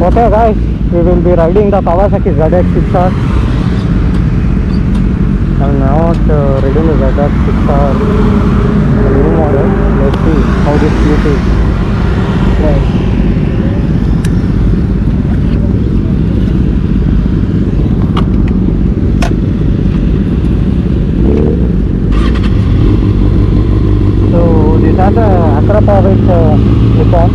Okay guys, we will be riding the Kawasaki ZX6R. I'm not riding the ZX6R, the new model. Let's see how this beauty is. Yes. So this has a Akrapovic Nippon.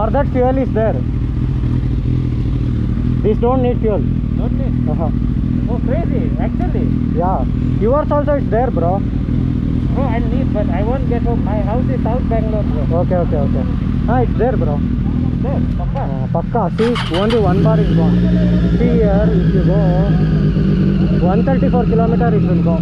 For that fuel is there. These don't need fuel. Don't need. Oh, crazy. Actually. Yeah. Yours also is there, bro. Bro, I need, but I won't get home. My house is South Bangalore, bro. Okay. It's there, bro. There, Papa. Pakka. See, only one bar is gone. See here, if you go 134 kilometer, it will go.